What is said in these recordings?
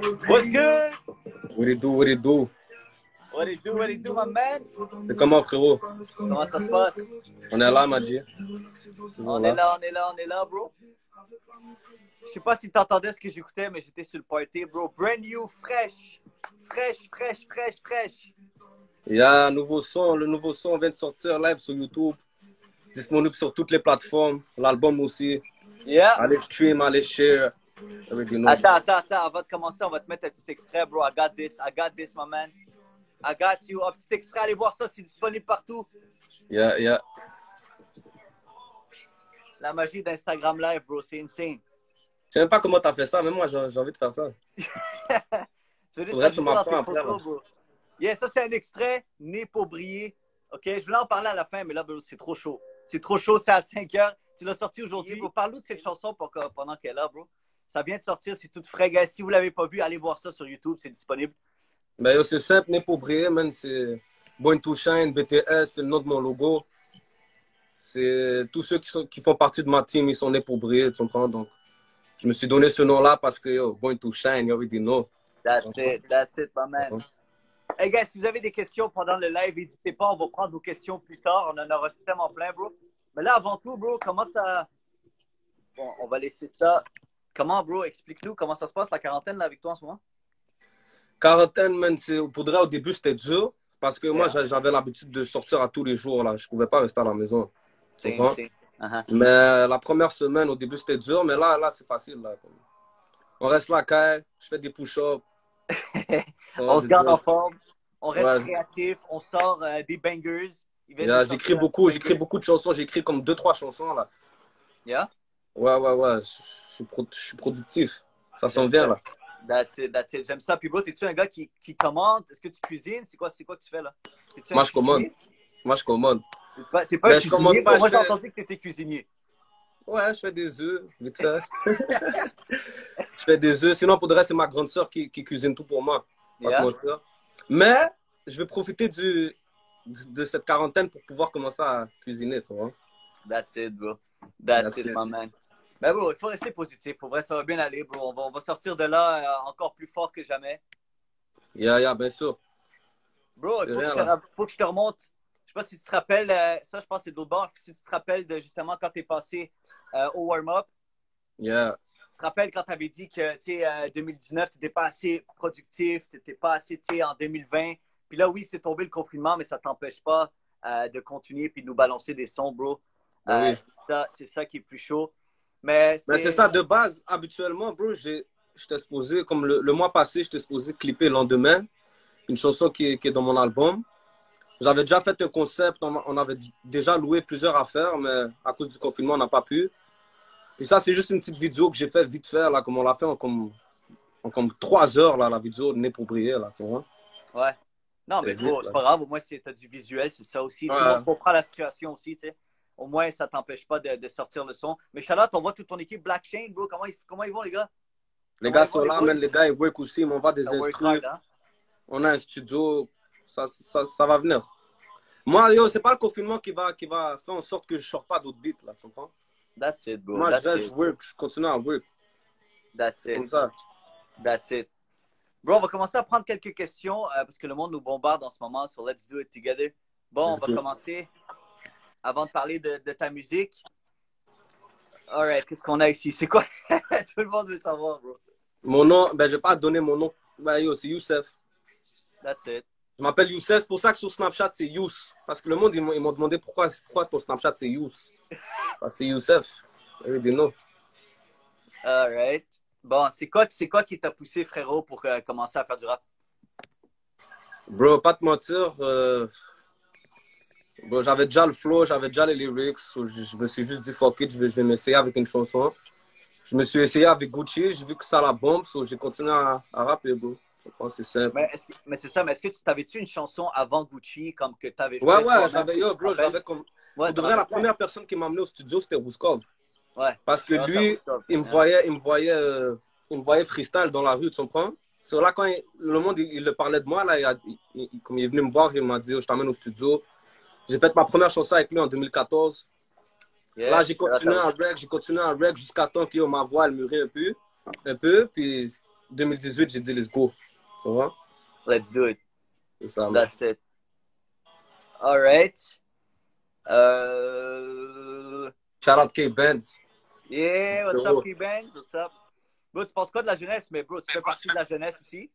What's good? What it do, what it do? What it do, my man? C'est comment, frérot? Comment ça se passe? On est là, Madji. On est là, bro. Je sais pas si t'entendais ce que j'écoutais, mais j'étais sur le party, bro. Brand new, fraîche. Il y a un nouveau son. Le nouveau son vient de sortir live sur YouTube. Disponible sur toutes les plateformes. L'album aussi. Yeah. Allez stream, allez share. Attends. Avant de commencer, on va te mettre un petit extrait, bro. I got this, my man. I got you. Un petit extrait, allez voir ça, c'est disponible partout. Yeah. La magie d'Instagram Live, bro, c'est insane. Je sais même pas comment t'as fait ça, même moi j'ai envie de faire ça. Faudrait que tu m'apprends après. Yeah, ça c'est un extrait, né pour briller. Ok, je voulais en parler à la fin, mais là, bro, c'est trop chaud. C'est trop chaud, c'est à 5 heures. Tu l'as sorti aujourd'hui. Parle-nous de cette chanson pendant qu'elle est là, bro. Ça vient de sortir, c'est tout frais, gars. Si vous l'avez pas vu, allez voir ça sur YouTube, c'est disponible. Ben, c'est simple, né pour briller, man. C'est Born to Shine, BTS, c'est le nom de mon logo. C'est tous ceux qui font partie de ma team, ils sont nés pour briller, tu comprends? Donc, je me suis donné ce nom-là parce que, yo, Born to Shine, you already know. That's it, my man. Hey, gars, si vous avez des questions pendant le live, n'hésitez pas, on va prendre vos questions plus tard. On en aura tellement plein, bro. Mais là, avant tout, bro, comment ça... Bon, on va laisser ça. Comment, bro, explique-nous comment ça se passe, la quarantaine, là, avec toi en ce moment? Quarantaine, man, pour vrai, au début, c'était dur. Parce que moi, j'avais l'habitude de sortir à tous les jours, là. Je pouvais pas rester à la maison. Tu comprends? Mais la première semaine, au début, c'était dur. Mais là c'est facile, là. On reste là, je fais des push-ups. On se garde en forme. On reste créatif. On sort des bangers. J'écris beaucoup de chansons. J'ai écrit comme 2-3 chansons, là. Yeah? Ouais. Je suis productif. Ça s'en vient, là. That's it. J'aime ça. Puis, bro, t'es-tu un gars qui commande? Est-ce que tu cuisines? C'est quoi que tu fais, là? Moi, je commande. T'es pas un cuisinier? Moi, j'ai entendu que t'étais cuisinier. Ouais, je fais des œufs, vite fait. Je fais des œufs. Sinon, pour de reste, c'est ma grande sœur qui cuisine tout pour moi. Mais, je vais profiter de cette quarantaine pour pouvoir commencer à cuisiner, tu vois. That's it, bro. That's it, my man. Ben, bro, il faut rester positif. Pour vrai, ça va bien aller, bro. On va sortir de là encore plus fort que jamais. Yeah, bien sûr. Bro, il faut que je te remonte. Je sais pas si tu te rappelles, ça, je pense que c'est d'autre bord. Si tu te rappelles de justement quand tu es passé au warm-up. Yeah. Tu te rappelles quand tu avais dit que, tu sais, 2019, tu n'étais pas assez productif, tu n'étais pas assez, tu sais, en 2020. Puis là, oui, c'est tombé le confinement, mais ça t'empêche pas de continuer puis de nous balancer des sons, bro. Oui. C'est ça qui est plus chaud. Mais c'est ça, de base, habituellement, bro, j'étais supposé, comme le mois passé, j'étais supposé clipper le lendemain, une chanson qui est dans mon album. J'avais déjà fait un concept, on avait déjà loué plusieurs affaires, mais à cause du confinement, on n'a pas pu. Puis ça, c'est juste une petite vidéo que j'ai fait vite fait, là, comme on l'a fait en comme 3 heures, là, la vidéo Né pour briller, là, tu vois. Ouais. Non, mais c'est pas grave, au moins, si tu as du visuel, c'est ça aussi. Tout le monde comprend la situation aussi, tu sais. Au moins, ça t'empêche pas de sortir le son. Mais Charlotte, on voit toute ton équipe Black Chain, bro. Comment ils vont, les gars? Les gars sont là, man. Les gars, ils work aussi. Ils m'envoient des instruments. On a un studio. Ça va venir. Moi, yo, c'est pas le confinement qui va faire en sorte que je ne sorte pas d'autres beats, là. Tu comprends? That's it, bro. Moi, je work. Je continue à work. That's it. Comme ça. That's it. Bro, on va commencer à prendre quelques questions parce que le monde nous bombarde en ce moment sur Let's Do It Together. Bon, on va commencer. Avant de parler de ta musique, alright, qu'est-ce qu'on a ici? C'est quoi? Tout le monde veut savoir, bro. Mon nom, je vais pas donner mon nom. Yo, c'est Youssef. That's it. Je m'appelle Youssef, c'est pour ça que sur Snapchat, c'est Youss. Parce que le monde, ils m'ont demandé pourquoi ton Snapchat, c'est Youss. C'est Youssef. Everybody know. Alright. Bon, c'est quoi qui t'a poussé, frérot, pour commencer à faire du rap? Bro, pas te mentir, bon, j'avais déjà le flow, j'avais déjà les lyrics. Je me suis juste dit, fuck it, je vais m'essayer avec une chanson. Je me suis essayé avec Gucci, j'ai vu que ça la bombe, j'ai continué à rapper, bro. C'est simple. Mais c'est ça, mais est-ce que t'avais-tu une chanson avant Gucci, comme que t'avais fait? Ouais, j'avais comme... Ouais, la première personne qui m'a amené au studio, c'était Rouskov. Ouais. Parce que lui, il me voyait freestyle dans la rue, tu comprends? C'est là, quand le monde, il le parlait de moi, là, comme il est venu me voir, il m'a dit, oh, je t'amène au studio. J'ai fait ma première chanson avec lui en 2014. Là, j'ai continué à rec jusqu'à temps que ma voix, elle mûrit un peu. Puis 2018, j'ai dit let's go. Ça va? Let's do it. C'est ça, man. That's it. All right. Shout out K-Benz. Yeah, what's up, K-Benz? What's up? Bro, tu penses quoi de la jeunesse? Mais bro, tu fais partie de la jeunesse aussi?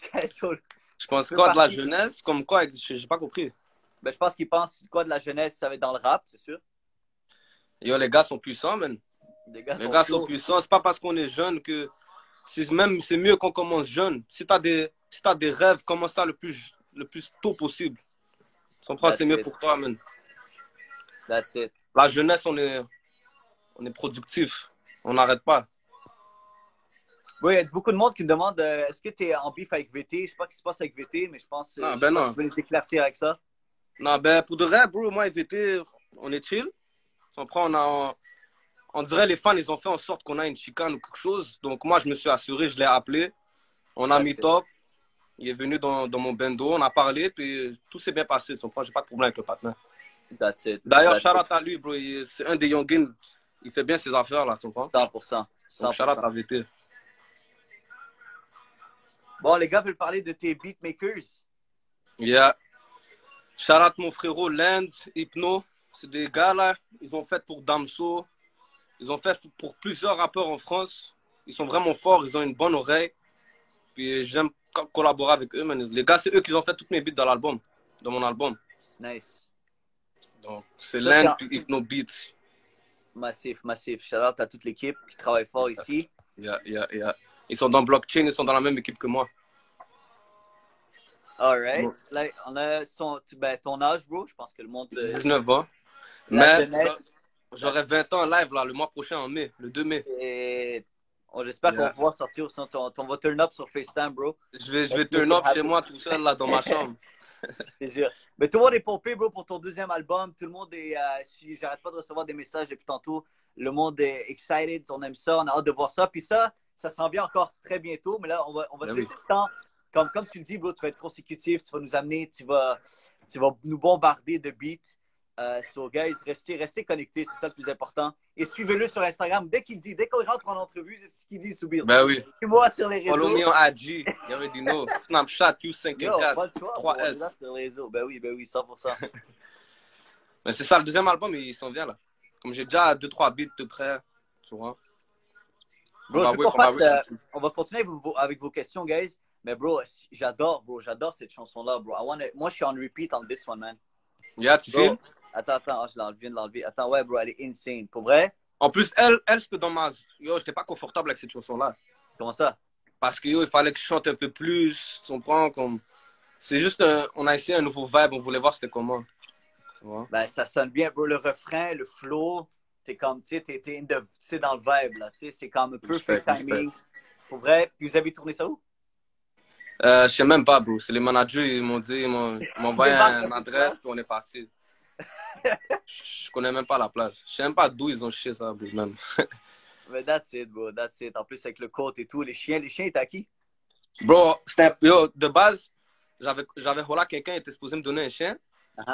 Je pense quoi de la jeunesse? Comme quoi? J'ai pas compris. Ben, je pense qu'ils pensent quoi de la jeunesse? Ça va être dans le rap, c'est sûr. Yo, les gars sont puissants, man. Les gars sont puissants. C'est pas parce qu'on est jeune que... C'est mieux qu'on commence jeune. Si t'as des rêves, commence ça le plus tôt possible. Tu comprends? C'est mieux pour toi, man. That's it. La jeunesse, on est productif. On n'arrête pas. Oui, il y a beaucoup de monde qui me demande est-ce que tu es en bif avec VT? Je sais pas ce qui se passe avec VT, mais je pense que tu peux les éclaircir avec ça. Non, ben pour de vrai, bro, moi et VT, on est chill. On dirait les fans, ils ont fait en sorte qu'on a une chicane ou quelque chose. Donc moi, je me suis assuré, je l'ai appelé. On a mis top. Il est venu dans mon bando, on a parlé, puis tout s'est bien passé. Tu comprends? J'ai pas de problème avec le partenaire. That's it. D'ailleurs, shout out à lui, bro. C'est un des youngins. Il fait bien ses affaires, là, tu comprends? 100%. Donc, shout out à VT. Bon, les gars veulent parler de tes beatmakers. Yeah. Shout out mon frérot Lenz, Hypno. C'est des gars, là, ils ont fait pour Damso. Ils ont fait pour plusieurs rappeurs en France. Ils sont vraiment forts, ils ont une bonne oreille. Puis j'aime collaborer avec eux, man. Les gars, c'est eux qui ont fait toutes mes beats dans mon album. Nice. Donc, c'est Lenz et Hypno Beats. Massif. Shout out à toute l'équipe qui travaille fort ici. Yeah. Ils sont dans Blockchain, ils sont dans la même équipe que moi. Alright. Là, on a ton âge, bro. Je pense que le monde... 19 ans. Mais j'aurai 20 ans live là, le mois prochain en mai, le 2 mai. Et j'espère qu'on va pouvoir sortir. On va turn up sur FaceTime, bro. Je vais turn up chez moi tout seul là dans ma chambre. Je te jure. Mais tout le monde est pompé, bro, pour ton deuxième album. Tout le monde est... J'arrête pas de recevoir des messages depuis tantôt. Le monde est excited. On aime ça. On a hâte de voir ça. Puis ça s'en vient encore très bientôt. Mais là, on va te laisser le temps. Comme tu le dis, bro, tu vas être consécutif. Tu vas nous amener. Tu vas nous bombarder de beats. So, guys, restez connectés. C'est ça le plus important. Et suivez-le sur Instagram. Dès qu'on rentre en entrevue, c'est ce qu'il dit, Soubir. Ben oui. Suis-moi sur les réseaux. Follow me on IG. You already know. Snapchat, Q54. 3S. Sur les réseaux. Ben oui, 100%. Mais c'est ça, le deuxième album, il s'en vient là. Comme j'ai déjà 2-3 beats de près. Tu vois. Bro, on va continuer avec vos questions, guys. Mais bro, j'adore cette chanson-là, bro. Moi, je suis en repeat on this one, man. Yeah, tu sais? Attends, je viens de l'enlever. Attends, ouais, bro, elle est insane. Pour vrai? En plus, elle c'était dans ma... Yo, j'étais pas confortable avec cette chanson-là. Comment ça? Parce que yo, il fallait que je chante un peu plus. Tu comprends? C'est juste on a essayé un nouveau vibe, on voulait voir c'était comment. Tu vois? Ben, ça sonne bien, bro. Le refrain, le flow, t'es comme, tu sais, t'es dans le vibe, là. Tu sais, c'est comme un perfect timing. Pour vrai? Puis vous avez tourné ça où? Je sais même pas, bro. C'est les managers, ils m'ont envoyé une adresse, puis on est parti. Je connais même pas la place. Je sais même pas d'où ils ont chié ça, bro, même. Mais that's it, bro. That's it. En plus, avec le côte et tout, les chiens étaient à qui? Bro, de base, j'avais voilà, quelqu'un était supposé me donner un chien.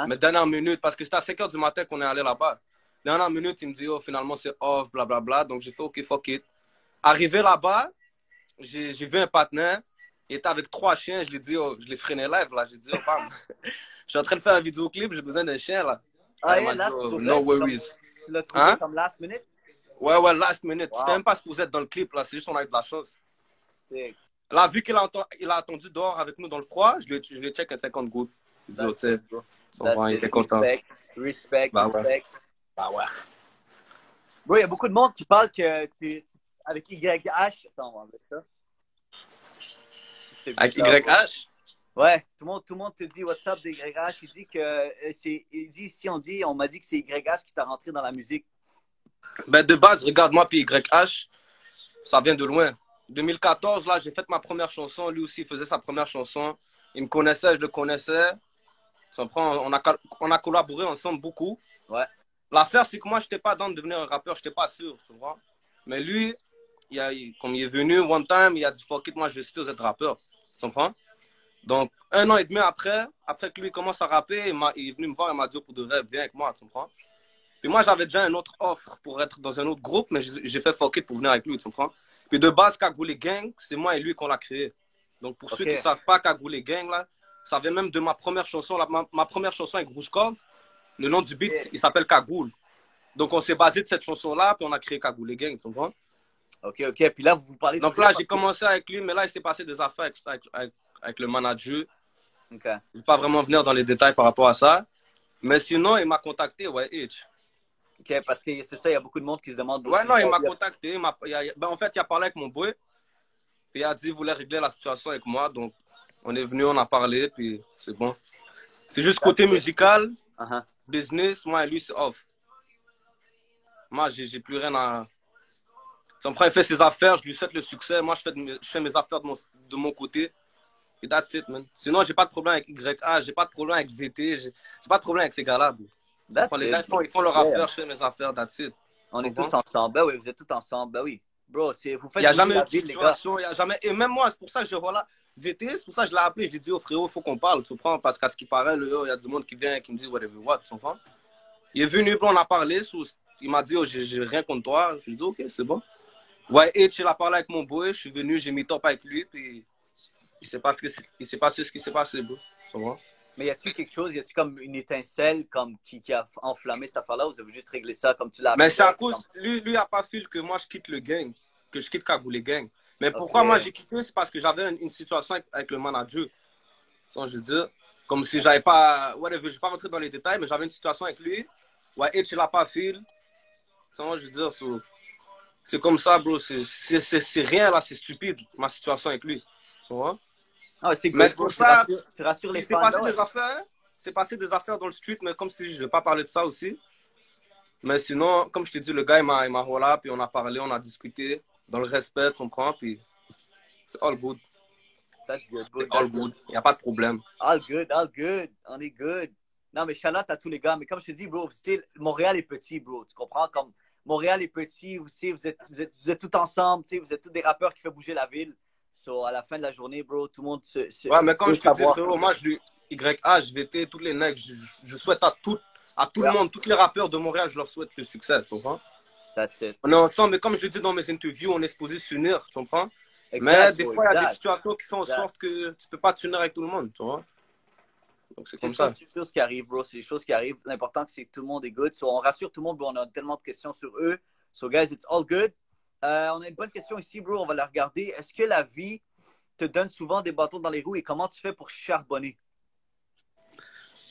Mais dernière minute, parce que c'était à 5 h du matin qu'on est allé là-bas. Dernière minute, il me dit, oh, finalement, c'est off, blablabla. Donc, j'ai fait, OK, fuck it. Arrivé là-bas, j'ai vu un partenaire. Il était avec 3 chiens. Je lui ai dit, oh, je l'ai freiné live, là. J'ai dit, oh, bam. Je suis en train de faire un vidéoclip, j'ai besoin d'un chien, là. No worries. Tu l'as trouvé comme last minute? Ouais, last minute. Wow. C'était même pas supposé être dans le clip, là. C'est juste qu'on a eu de la chance. Là, vu qu'il a attendu dehors avec nous dans le froid, je lui ai check un 50 gouttes. Il dit, tu sais, il était content. Respect. Bah ouais. Bro, il y a beaucoup de monde qui parle que tu es avec YH. Attends, on va enlever ça. Avec YH? Ouais, tout le monde te dit WhatsApp de YH. Il dit que on m'a dit que c'est YH qui t'a rentré dans la musique. Ben de base, regarde-moi puis YH, ça vient de loin. 2014, là, j'ai fait ma première chanson. Lui aussi, il faisait sa première chanson. Il me connaissait, je le connaissais. On a collaboré ensemble beaucoup. Ouais. L'affaire, c'est que moi, je n'étais pas dans de devenir un rappeur. Je n'étais pas sûr, tu vois. Mais lui, comme il est venu one time, il a dit, fuck it, moi, je vais essayer d'être rappeur. Tu comprends? Donc, 1 an et demi après que lui commence à rapper, il est venu me voir et m'a dit, pour de vrai, viens avec moi, tu comprends? Puis moi, j'avais déjà une autre offre pour être dans un autre groupe, mais j'ai fait fuck it pour venir avec lui, tu comprends? Puis de base, Cagoulé Gang, c'est moi et lui qu'on l'a créé. Donc pour ceux qui ne savent pas, Cagoulé Gang, là, ça vient même de ma première chanson. Ma première chanson avec Rouskov, le nom du beat, il s'appelle Cagoule. Donc on s'est basé de cette chanson-là, puis on a créé Cagoulé Gang, tu comprends? Ok. Puis là, vous parlez de... Donc là, j'ai commencé avec lui, mais là, il s'est passé des affaires avec le manager. Ok. Je ne vais pas vraiment venir dans les détails par rapport à ça. Mais sinon, il m'a contacté, ouais, H. Ok, parce que c'est ça, il y a beaucoup de monde qui se demande... Ouais, non, il m'a contacté. En fait, il a parlé avec mon boy. Puis il a dit qu'il voulait régler la situation avec moi. Donc, on est venu, on a parlé, puis c'est bon. C'est juste côté musical, business, moi et lui, c'est off. Moi, j'ai plus rien à... Son frère, il fait ses affaires, je lui souhaite le succès. Moi, je fais mes affaires de mon côté. Et that's it, man. Sinon, j'ai pas de problème avec YA, j'ai pas de problème avec VT, j'ai pas de problème avec ces gars-là. Les gars, ils font leur affaire, je fais mes affaires, that's it. On est tous ensemble. Ben oui, vous êtes tous ensemble. Ben oui. Bro, vous faites... Il n'y a jamais eu de situation, il y a jamais... Et même moi, c'est pour ça que voilà, VT, c'est pour ça que je l'ai appelé. J'ai dit au frérot, il faut qu'on parle, tu comprends? Parce qu'à ce qui paraît, il y a du monde qui vient, qui me dit whatever what, tu comprends? Il est venu, puis on a parlé, il m'a dit, oh, j'ai rien contre toi. Je lui ai dit, ok, c'est bon. Ouais, et il a parlé avec mon boy, je suis venu, j'ai mis top avec lui, puis il s'est passé ce qui s'est passé, bro. Tu vois? Mais y a-tu quelque chose, y a-tu comme une étincelle qui a enflammé cette affaire-là, ou vous avez juste réglé ça comme tu l'as appelé? Mais c'est à cause, lui a pas fait que moi je quitte le gang, que je quitte Cagoulé Gang. Mais pourquoi moi j'ai quitté, c'est parce que j'avais une situation avec le manager. Ça, je veux dire, comme si j'avais pas, whatever, je vais pas rentrer dans les détails, mais j'avais une situation avec lui. Ouais, et tu l'as pas fait. Ça, je veux dire, c'est comme ça, bro. C'est rien là, c'est stupide, ma situation avec lui. Tu vois? Ah, c'est mais pour ça, tu rassures les fans. C'est passé des affaires dans le street, mais comme si je ne vais pas parler de ça aussi. Mais sinon, comme je t'ai dit, le gars, il m'a voilà, puis on a parlé, on a discuté dans le respect, tu comprends, puis c'est all good. That's good. All good. Il n'y a pas de problème. All good. On est good. Non, mais shout out à tous les gars. Mais comme je te dis, bro, Montréal est petit, bro. Tu comprends? Comme Montréal est petit, vous êtes tous ensemble, vous êtes tous des rappeurs qui font bouger la ville. So, à la fin de la journée, bro, tout le monde ouais, mais comme je te dis, frérot, moi, YH, VT, tous les necks, je souhaite à tout le monde, tous les rappeurs de Montréal, je leur souhaite le succès, tu comprends? That's it. On est ensemble, mais comme je le dis dans mes interviews, on est supposé s'unir, tu comprends? Exact, mais des fois, il y a des situations qui font en sorte que tu ne peux pas t'unir avec tout le monde, tu vois? Donc, c'est comme ça. C'est des choses qui arrivent, bro. C'est des choses qui arrivent. L'important, c'est que tout le monde est good. So, on rassure tout le monde, bro. On a tellement de questions sur eux. So, guys, it's all good. On a une bonne question ici, bro. On va la regarder. Est-ce que la vie te donne souvent des bâtons dans les roues et comment tu fais pour charbonner?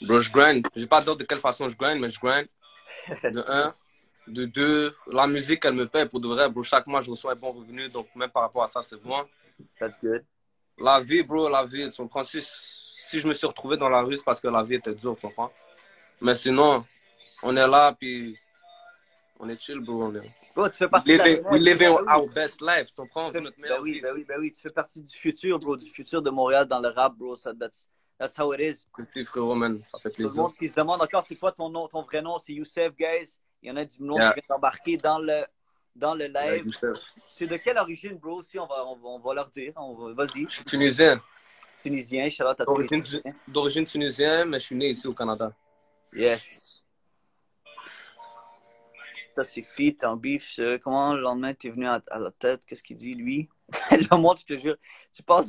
Bro, je grind. Je vais pas dire de quelle façon je grind, mais je grind. De un. De deux, la musique, elle me paie pour de vrai, bro. Chaque mois, je reçois un bon revenu. Donc, même par rapport à ça, c'est bon. That's good. La vie, bro, la vie. Tu comprends? Si je me suis retrouvé dans la rue, c'est parce que la vie était dure, tu comprends? Mais sinon, on est là, puis on est chill, bro. Bro, tu fais partie we living our best life, tu comprends? Notre meilleure vie. Ben oui, tu fais partie du futur, bro, du futur de Montréal dans le rap, bro. That's how it is. Merci, frérot, man. Ça fait plaisir. Tout le monde qui se demande encore c'est quoi ton nom, ton vrai nom, c'est Youssef, guys. Il y en a du monde qui vient d'embarquer dans le live. C'est de quelle origine, bro? Si on va leur dire. Vas-y. Je suis tunisien. Tunisien, Charlotte, d'origine tunisienne, mais je suis né ici au Canada. Yes. Ça, c'est fit, en beef. Comment le lendemain, t'es venu à la tête? Qu'est-ce qu'il dit, lui? Le monde, je te jure. Tu penses...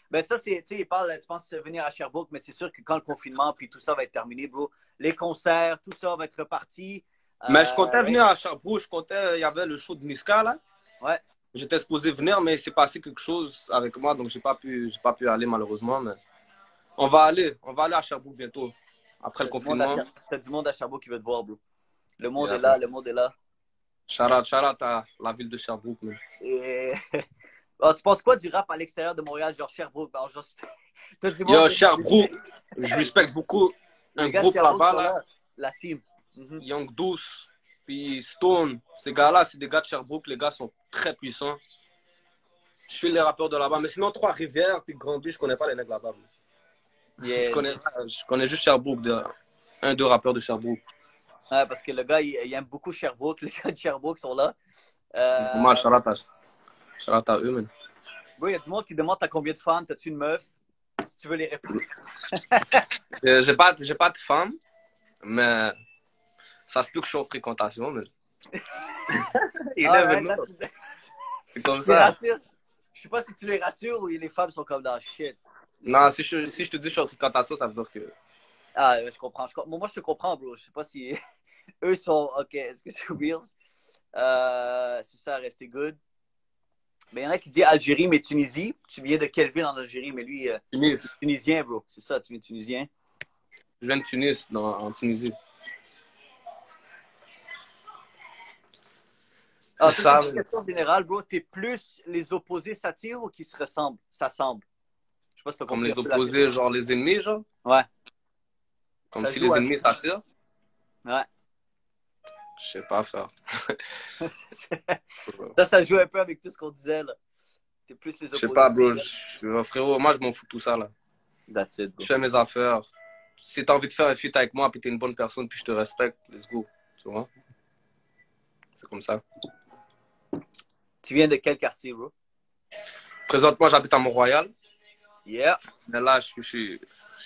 Ben ça, c'est, tu sais, il parle, tu penses venir à Sherbrooke, mais c'est sûr que quand le confinement, puis tout ça va être terminé, bro, les concerts, tout ça va être reparti. Mais je comptais venir à Sherbrooke, il y avait le show de Niska, là. Ouais. J'étais supposé venir, mais il s'est passé quelque chose avec moi, donc j'ai pas pu aller malheureusement. Mais on va aller à Sherbrooke bientôt, après le confinement. T'as du monde à Sherbrooke qui veut te voir, bro. Le monde est là, le monde est là. Shout out à la ville de Sherbrooke. Et... Alors, tu penses quoi du rap à l'extérieur de Montréal, genre Sherbrooke? Alors, genre... Yo, Sherbrooke, je respecte beaucoup un groupe là-bas, là. La team. Young Douce, puis Stone, ces gars-là, c'est des gars de Sherbrooke, les gars sont très puissants. Je suis les rappeurs de là-bas, mais sinon Trois-Rivières, puis Granby, je connais pas les mecs là-bas. Yeah. Je connais juste Sherbrooke, deux rappeurs de Sherbrooke. Ouais, parce que le gars, il aime beaucoup Sherbrooke, les gars de Sherbrooke sont là. Moi, shout out à eux, man. Bon, il y a du monde qui demande t'as combien de femmes, t'as-tu une meuf? Si tu veux les répondre. J'ai pas de femme, mais ça se peut que je suis en fréquentation, mais... C'est comme Tu les ça. rassures? Je sais pas si tu les rassures ou les femmes sont comme dans shit. Non, si je te dis je suis en fréquentation, ça veut dire que. Ah, ouais, je comprends. Moi, je te comprends, bro. Je sais pas si eux sont OK. Est-ce que c'est real? C'est ça, rester good. Mais il y en a qui disent Algérie, mais Tunisie. Tu viens de quelle ville en Algérie? Mais lui, Tunis. Tunisien, bro. C'est ça, tu viens de Tunisien. Je viens de Tunis, en Tunisie. Ah, c'est une question générale, bro. T'es plus les opposés s'attirent ou qui se ressemblent? Ça semble. Je sais pas si t'as Comme compris les opposés, genre les ennemis, genre. Ouais. Comme Ça si joue les ennemis s'attirent. Ouais. Je sais pas, frère. Ça joue un peu avec tout ce qu'on disait, là. T'es plus les Je opposés. sais pas, bro. Frérot, moi, je m'en fous de tout ça, là. That's it, bro. Je fais mes affaires. Si t'as envie de faire un feat avec moi, puis t'es une bonne personne, puis je te respecte, let's go. Tu vois? C'est comme ça. Tu viens de quel quartier, bro? Présentement, j'habite à Mont-Royal. Yeah. Mais là, je suis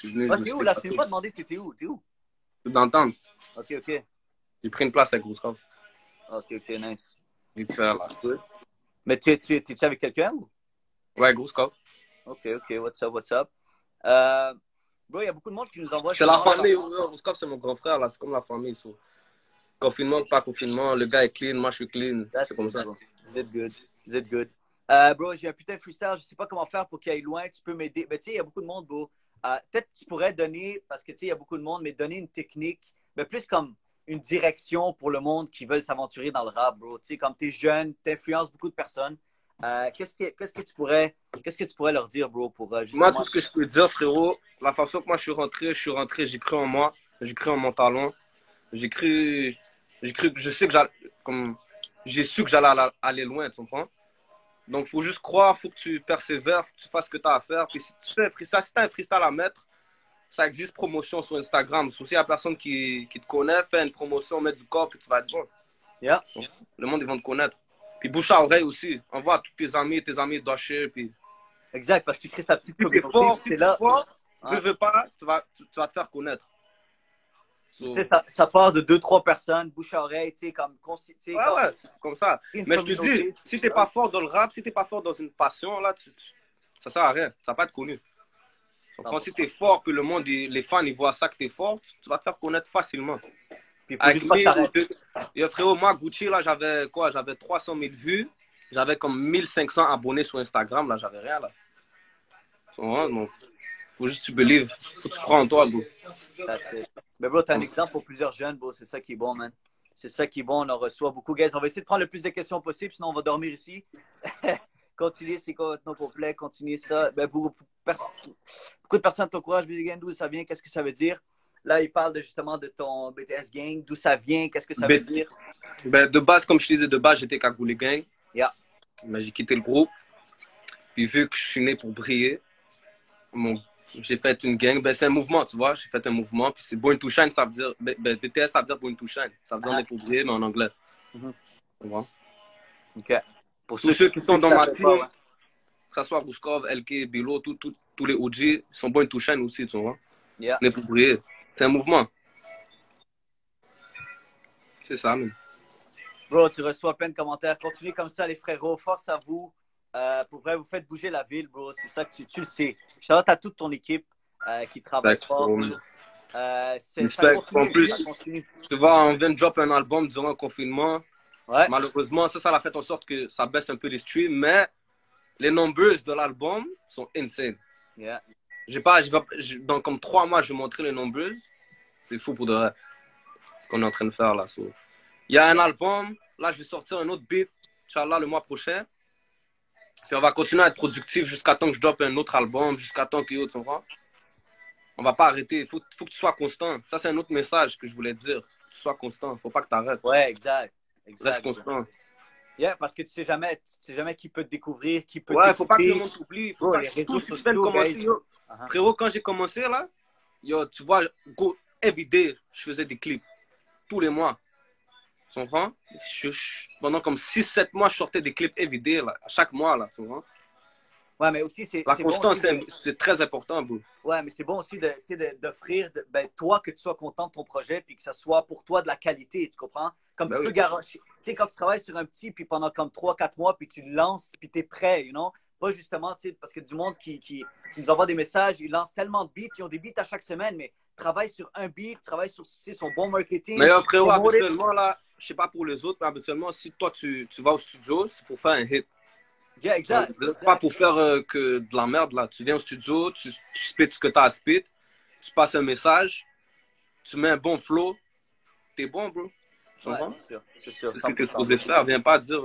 venu. T'es où, là? Je t'ai pas demandé t'étais où. T'es où? D'entendre. OK, OK. J'ai pris une place avec Gustave. OK, OK, nice. Vite fait, là. Mais t'es-tu avec quelqu'un ou? Ouais, Gustave. OK, OK. What's up, what's up? Bro, il y a beaucoup de monde qui nous envoie... C'est la famille. Gustave, c'est mon grand frère, là. C'est comme la famille. So. Confinement, pas confinement. Le gars est clean, moi, je suis clean. C'est comme ça. Vous êtes good. Vous êtes good. Bro, j'ai un putain de freestyle. Je sais pas comment faire pour qu'il aille loin. Tu peux m'aider. Mais tu sais, il y a beaucoup de monde, bro. Peut-être que tu pourrais donner, parce que tu sais, il y a beaucoup de monde, mais donner une technique, mais plus comme une direction pour le monde qui veulent s'aventurer dans le rap, bro. Tu sais, comme t'es jeune, t'influences beaucoup de personnes. Qu'est-ce que tu pourrais leur dire, bro, pour justement... Moi, tout ce que je peux dire, frérot, la façon que moi je suis rentré, j'ai cru en moi, j'ai cru en mon talent, j'ai cru que je sais que j'ai su que j'allais aller loin, tu comprends? Donc, il faut juste croire, il faut que tu persévères, faut que tu fasses ce que tu as à faire. Puis si tu fais un freestyle, si tu as un freestyle à mettre, ça existe promotion sur Instagram. Si il y a personne qui te connaît, fais une promotion, mets du corps, puis tu vas être bon. Yeah. Le monde, ils vont te connaître. Puis bouche à oreille aussi. Envoie à tous tes amis doivent puis... Exact, parce que tu crées ta petite communauté. Si tu es fort, hein? Ne veux pas, tu vas te faire connaître. Tu sais, ça part de 2-3 personnes, bouche à oreille, tu sais, comme... Ouais, c'est comme ça. Mais je te dis, si tu n'es pas fort dans le rap, si tu n'es pas fort dans une passion, là, ça sert à rien. Ça va pas être connu. Quand si tu es fort, que le monde, les fans, ils voient ça que tu es fort, tu vas te faire connaître facilement. Puis avec frérot, moi, Gucci, là, j'avais 300 000 vues. J'avais comme 1500 abonnés sur Instagram, là, j'avais rien, là. Donc, faut juste que tu believe. Faut que tu crois en toi, bro. Mais bro, t'as un exemple pour plusieurs jeunes, bro. C'est ça qui est bon, man. C'est ça qui est bon. On en reçoit beaucoup, guys. On va essayer de prendre le plus de questions possible, sinon on va dormir ici. Continuez, c'est complètement complet. Continuez ça. Ben, beaucoup de personnes t'encouragent. D'où ça vient? Qu'est-ce que ça veut dire? Là, il parle justement de ton BTS Gang. D'où ça vient? Qu'est-ce que ça veut dire? Ben, de base, comme je te disais, de base, j'étais Cagoulé Gang. Yeah. Mais j'ai quitté le groupe. Puis vu que je suis né pour briller, j'ai fait une gang. Ben, c'est un mouvement, tu vois. J'ai fait un mouvement. Puis c'est Born to Shine, ça veut dire... BTS, ça veut dire Born to Shine. Ça veut dire né pour briller, mais en anglais. Tu vois? OK. Pour ceux qui sont dans ma team, que ce soit Gustave, LK, Bilo, tous les OG, ils sont Born to Shine aussi, tu vois. Yeah. Né pour briller. C'est un mouvement. C'est ça, même. Bro, tu reçois plein de commentaires. Continuez comme ça, les frérots. Force à vous. Pour vrai, vous faites bouger la ville, bro. C'est ça que tu le sais. Shout-out à toute ton équipe qui travaille fort. En plus, tu vois, on vient de drop un album durant le confinement. Ouais. Malheureusement, ça a fait en sorte que ça baisse un peu les streams, mais les numbers de l'album sont insane. Yeah. Dans comme 3 mois, je vais montrer les numbers. C'est fou pour de vrai. Ce qu'on est en train de faire là. Il y a un album. Là, je vais sortir un autre beat, Inch'Allah, le mois prochain. Puis on va continuer à être productif jusqu'à temps que je drop un autre album, jusqu'à temps que tu comprends? On va pas arrêter. Il faut que tu sois constant. Ça, c'est un autre message que je voulais dire. Il faut que tu sois constant. Faut pas que tu arrêtes. Ouais, exact. Reste constant. Yeah, parce que tu sais jamais qui peut te découvrir, qui peut ouais, faut pas que le monde t'oublie. Faut pas que tout, si tu viens de commencer, Uh-huh. Frérot, quand j'ai commencé là, tu vois, everyday, je faisais des clips. Tous les mois. Tu comprends? Pendant comme 6-7 mois, je sortais des clips everyday, là, chaque mois, là, tu comprends? Ouais, mais aussi, la constance, bon c'est très important, bro. Ouais, mais c'est bon aussi d'offrir, toi, que tu sois content de ton projet, puis que ça soit pour toi de la qualité, tu comprends? Comme tu peux sais, quand tu travailles sur un petit, puis pendant comme 3-4 mois, puis tu le lances, puis tu es prêt, you know? Pas justement, tu sais, parce que du monde qui nous envoie des messages, ils lancent tellement de beats, ils ont des beats à chaque semaine, mais travaille sur un beat, travaille sur son bon marketing. Mais frérot, habituellement, là, je sais pas pour les autres, mais habituellement, si toi, tu vas au studio, c'est pour faire un hit. Yeah, exact. C'est pas pour faire que de la merde, là. Tu viens au studio, tu spits ce que tu as à spit, tu passes un message, tu mets un bon flow, t'es bon, bro. Ouais, c'est sûr. C'est ce que tu es supposé faire. Viens pas dire...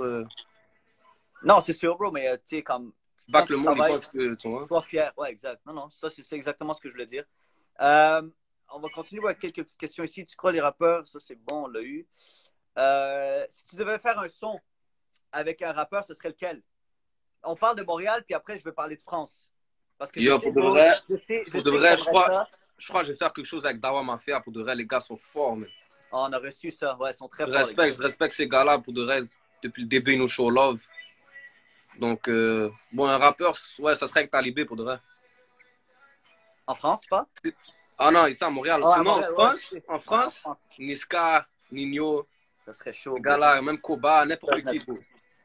Non, c'est sûr, bro, mais tu sais, comme... Pas que le monde pense que tu vois. Sois fier. Ouais, exact. Non, ça, c'est exactement ce que je voulais dire. On va continuer avec quelques petites questions ici. Tu crois les rappeurs? Ça, c'est bon, on l'a eu. Si tu devais faire un son avec un rappeur, ce serait lequel? On parle de Montréal, puis après, je vais parler de France. Parce que pour de vrai, je crois que je vais faire quelque chose avec Dawa Mafia. Pour de vrai, les gars sont forts, mais... On a reçu ça. Ouais, ils sont très forts. Je respecte ces gars-là. Pour de vrai, depuis le début, ils nous show love. Donc, bon, un rappeur, ouais, ça serait avec Talibé, pour de vrai. En France, tu parles? Ah non, ici à Montréal. Oh, sinon, Montréal, en France, Niska, Nino, ça serait chaud. Ce gars-là, même Koba, n'importe qui, bro.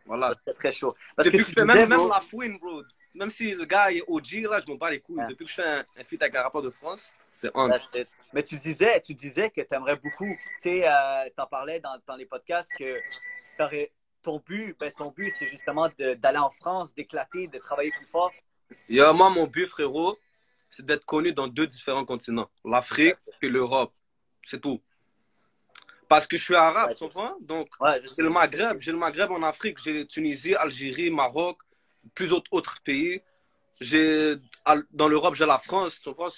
Voilà. Ça serait très chaud. Parce depuis que je fais même bro, la fouine, bro. Même si le gars est OG, là, je m'en bats les couilles. Depuis que je fais un feat avec un rappeur de France, c'est un. Mais tu disais que tu aimerais beaucoup. Tu sais, t'en parlais dans les podcasts que ton but, c'est justement d'aller en France, d'éclater, de travailler plus fort. Moi, mon but, frérot, c'est d'être connu dans 2 différents continents. L'Afrique et l'Europe. C'est tout. Parce que je suis arabe, tu comprends? Donc, c'est le Maghreb. J'ai le Maghreb en Afrique. J'ai Tunisie, Algérie, Maroc, plus autres pays. Dans l'Europe, j'ai la France, tu comprends?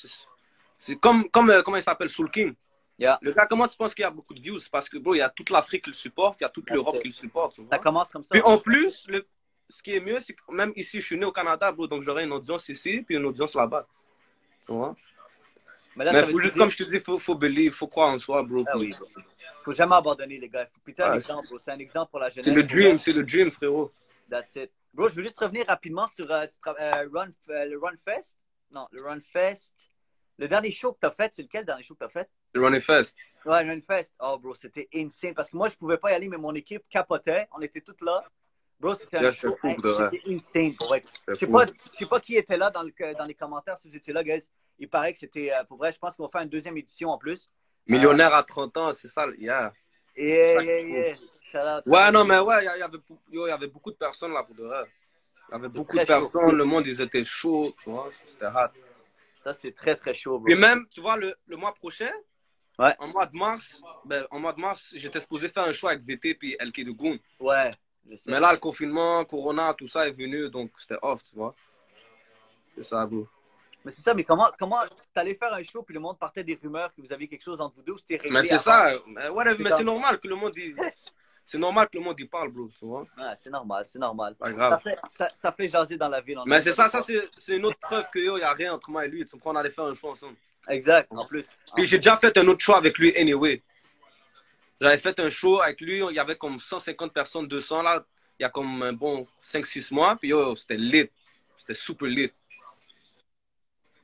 C'est comme comment il s'appelle, Soul King. Yeah. Le gars, comment tu penses qu'il y a beaucoup de views? Parce que, bro, il y a toute l'Afrique qui le supporte, il y a toute l'Europe qui le supporte. Ça commence comme ça. Puis en plus, ce qui est mieux, c'est que même ici, je suis né au Canada, bro, donc j'aurai une audience ici, puis une audience là-bas. Tu vois? Mais faut juste, comme je te dis, faut believe, faut croire en soi, bro. Ah oui. Faut jamais abandonner, les gars. C'est un exemple, bro. C'est un exemple pour la jeunesse. C'est le dream, frérot. That's it. Bro, je veux juste revenir rapidement sur le Run Fest. Non, le Run Fest. Le dernier show que tu as fait, c'est lequel dernier show que tu as fait? Le Run Fest. Ouais, le Run Fest. Oh, bro, c'était insane. Parce que moi, je pouvais pas y aller, mais mon équipe capotait. On était toutes là. Bro, c'était un show. C'était insane. Pour vrai. Je sais pas qui était là dans les commentaires. Si vous étiez là, guys, il paraît que c'était pour vrai. Je pense qu'on va faire une deuxième édition en plus. Millionnaire à 30 ans, c'est ça. Yeah. Shout out. Ouais, non, mais ouais, il y avait beaucoup de personnes là pour de vrai. Il y avait beaucoup de personnes. Le monde, ils étaient chauds. Tu vois, c'était hot. Ça, c'était très, très chaud, bro. Puis même, tu vois, le mois prochain, ouais. en mois de mars, j'étais supposé faire un show avec VT puis LK de Goon. Ouais, je sais. Mais là, le confinement, Corona, tout ça est venu, donc c'était off, tu vois. C'est ça, bro. Mais c'est ça, mais comment t'allais faire un show puis le monde partait des rumeurs que vous aviez quelque chose entre vous deux ou c'était réglé? Mais c'est ça, mais c'est normal que le monde c'est normal que le monde y parle, bro, tu vois. Ouais, c'est normal. Pas grave. Ça fait jaser dans la ville. Mais c'est ça c'est une autre preuve qu'il n'y a rien entre moi et lui. Tu comprends, on allait faire un show ensemble. Exact, en plus. Puis j'ai déjà fait un autre show avec lui, anyway. J'avais fait un show avec lui, il y avait comme 150 personnes, 200 là, il y a comme un bon 5-6 mois. Puis c'était lit. C'était super lit.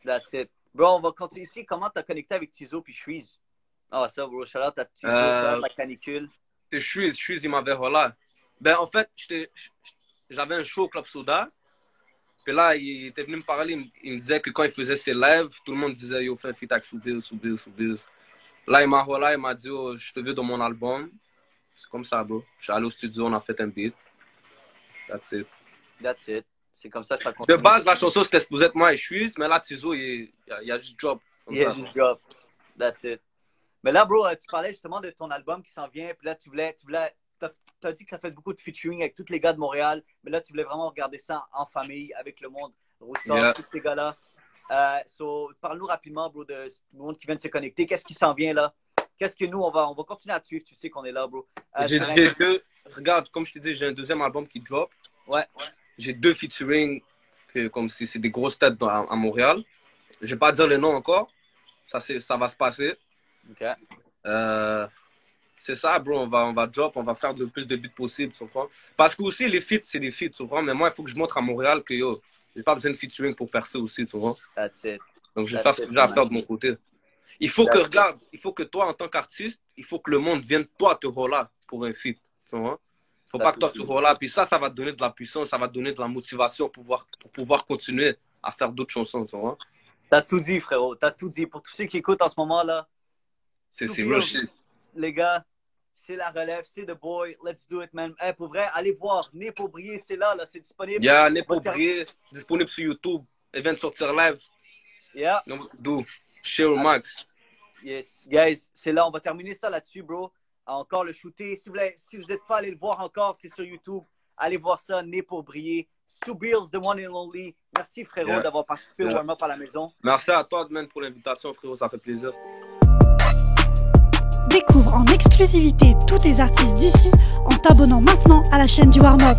That's it. Bro, on va continuer ici. Comment t'as connecté avec Tizo puis Shreeze? Ah, ça, bro. Shout out à Tizo, la canicule. C'est Shreeze, il m'avait relâché. Ben, en fait, j'avais un show au Club Soda. Puis là, il était venu me parler. Il me disait que quand il faisait ses lives, tout le monde disait yo, fais un feat avec Soubise. Là, il m'a relâché. Il m'a dit oh, je te veux dans mon album. C'est comme ça, bro. Je suis allé au studio, on a fait un beat. That's it. C'est comme ça que ça continue. De base, la chanson, c'était supposé être moi et Shreeze, mais là, Tizo, il a juste drop. Il a juste drop. That's it. Mais là, bro, tu parlais justement de ton album qui s'en vient, puis là, t'as dit que t'as fait beaucoup de featuring avec tous les gars de Montréal, mais là, tu voulais vraiment regarder ça en famille, avec le monde, Roostar, tous ces gars-là. Parle-nous rapidement, bro, de ce monde qui vient de se connecter. Qu'est-ce qui s'en vient là? Qu'est-ce que nous, on va continuer à te suivre, tu sais qu'on est là, bro. Regarde, comme je te dis, j'ai un deuxième album qui drop. Ouais. J'ai 2 featuring, comme si c'est des grosses têtes à Montréal. Je vais pas dire les noms encore. Ça va se passer. OK. C'est ça, bro. On va drop, on va faire le plus de beats possible, tu comprends? Parce que aussi, les feats, c'est des feats, tu comprends? Mais moi, il faut que je montre à Montréal que yo, j'ai pas besoin de featuring pour percer aussi, tu vois? That's it. Donc, je vais faire ce que j'ai à faire de mon côté. Il faut que toi, en tant qu'artiste, il faut que le monde vienne, toi, te voler pour un feat. Tu vois? Faut pas que toi tu sois là. Puis ça va te donner de la puissance, ça va te donner de la motivation pour pouvoir continuer à faire d'autres chansons. Tu vois? T'as tout dit, frérot. T'as tout dit. Pour tous ceux qui écoutent en ce moment-là, c'est real shit. Les gars, c'est la relève, c'est The Boy. Let's do it, man. Hey, pour vrai, allez voir. Né pour briller, c'est là, c'est disponible. Yeah, Né pour briller, disponible sur YouTube. Il vient de sortir live. Yeah. Do. Share Max. Yes, guys, c'est là. On va terminer ça là-dessus, bro. Encore le shooter. Si vous n'êtes pas allé le voir encore, c'est sur YouTube. Allez voir ça, Né pour briller. Soubills, the one and only. Merci, frérot, d'avoir participé au warm-up à la maison. Merci à toi, man, pour l'invitation, frérot. Ça fait plaisir. Découvre en exclusivité tous tes artistes d'ici en t'abonnant maintenant à la chaîne du warm-up.